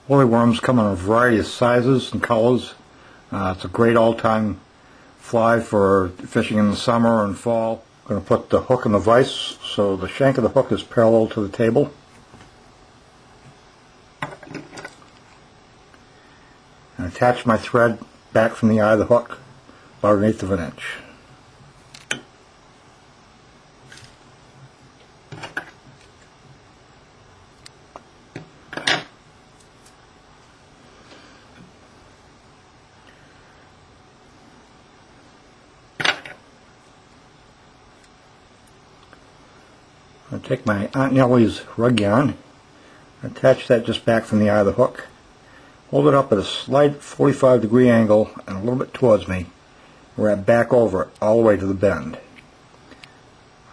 Woolly worms come in a variety of sizes and colors. It's a great all-time fly for fishing in the summer and fall. I'm going to put the hook in the vise so the shank of the hook is parallel to the table. And attach my thread back from the eye of the hook about 1/8 of an inch. I'm going to take my Aunt Nellie's rug yarn, attach that just back from the eye of the hook, hold it up at a slight 45-degree angle and a little bit towards me, wrap back over it all the way to the bend.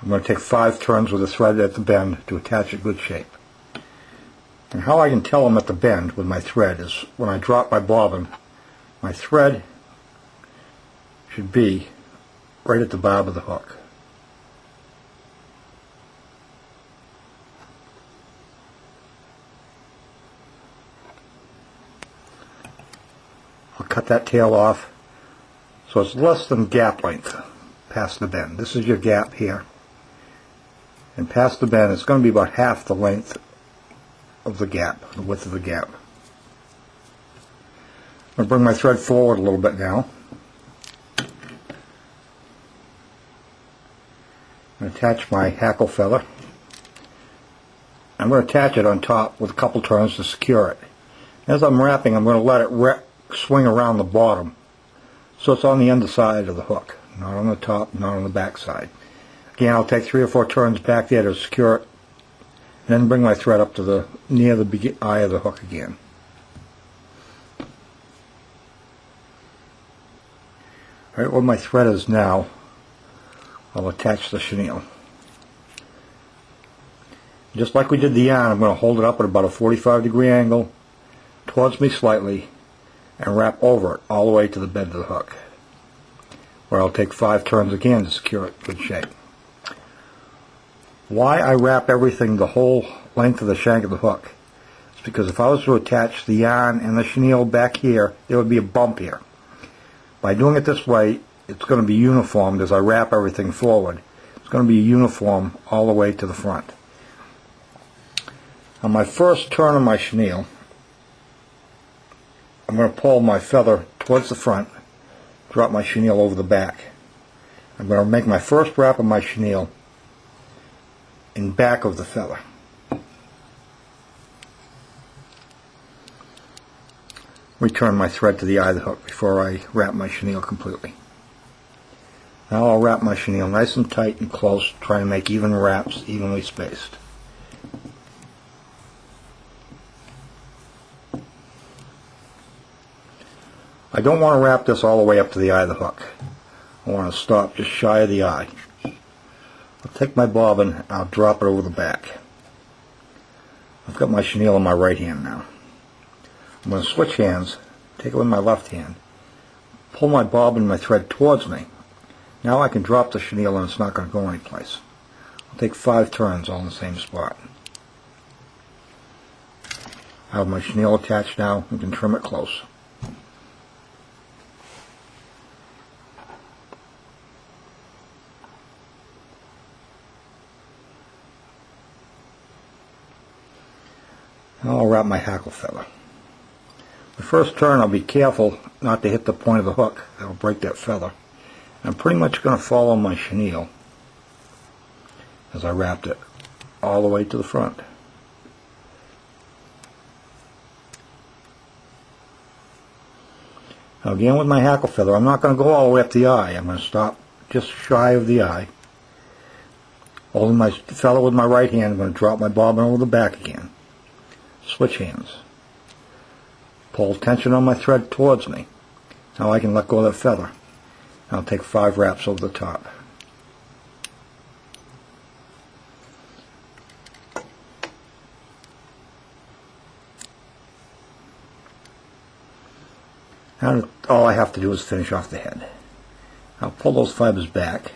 I'm going to take 5 turns with the thread at the bend to attach it good shape. And how I can tell I'm at the bend with my thread is when I drop my bobbin, my thread should be right at the barb of the hook. I'll cut that tail off so it's less than gap length past the bend. This is your gap here. And past the bend it's going to be about half the length of the gap, the width of the gap. I'm going to bring my thread forward a little bit now. I'm going to attach my hackle feather. I'm going to attach it on top with a couple turns to secure it. As I'm wrapping, I'm going to let it swing around the bottom so it's on the underside of the hook, not on the top, not on the back side. Again, I'll take 3 or 4 turns back there to secure it, and then bring my thread up to near the eye of the hook again. Alright, where my thread is now, I'll attach the chenille. Just like we did the yarn, I'm going to hold it up at about a 45-degree angle towards me slightly and wrap over it all the way to the bend of the hook, where I'll take 5 turns again to secure it good shape. Why I wrap everything the whole length of the shank of the hook is because if I was to attach the yarn and the chenille back here, there would be a bump here. By doing it this way, it's going to be uniformed as I wrap everything forward. It's going to be uniform all the way to the front. On my first turn of my chenille, I'm going to pull my feather towards the front, drop my chenille over the back. I'm going to make my first wrap of my chenille in back of the feather. Return my thread to the eye of the hook before I wrap my chenille completely. Now I'll wrap my chenille nice and tight and close, trying to make even wraps, evenly spaced. I don't want to wrap this all the way up to the eye of the hook. I want to stop just shy of the eye. I'll take my bobbin and I'll drop it over the back. I've got my chenille in my right hand now. I'm going to switch hands, take it with my left hand, pull my bobbin and my thread towards me. Now I can drop the chenille and it's not going to go anyplace. I'll take 5 turns all in the same spot. I have my chenille attached now and can trim it close. Now I'll wrap my hackle feather. The first turn I'll be careful not to hit the point of the hook. That'll break that feather. I'm pretty much going to follow my chenille as I wrapped it all the way to the front. Now again with my hackle feather, I'm not going to go all the way up the eye. I'm going to stop just shy of the eye. Holding my feather with my right hand, I'm going to drop my bobbin over the back again. Switch hands. Pull tension on my thread towards me. Now I can let go of that feather. I'll take 5 wraps over the top. Now all I have to do is finish off the head. I'll pull those fibers back.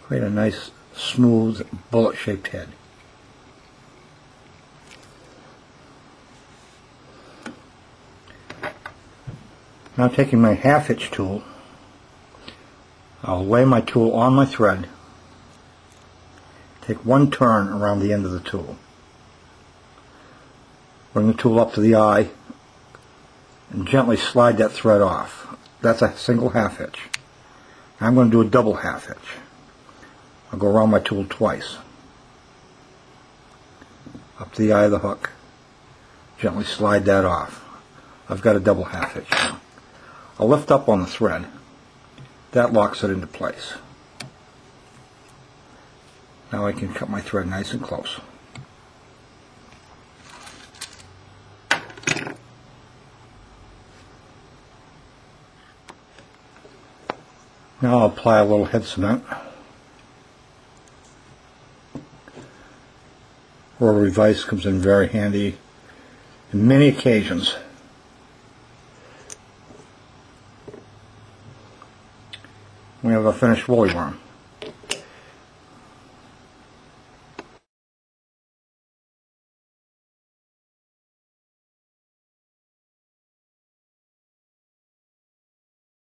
Create a nice, smooth, bullet-shaped head. Now taking my half-hitch tool, I'll lay my tool on my thread, take one turn around the end of the tool, bring the tool up to the eye, and gently slide that thread off. That's a single half-hitch. I'm going to do a double half-hitch. I'll go around my tool twice, up to the eye of the hook, gently slide that off. I've got a double half-hitch now. I'll lift up on the thread. That locks it into place. Now I can cut my thread nice and close. Now I'll apply a little head cement. Rotary vise comes in very handy in many occasions. We have a finished woolly worm.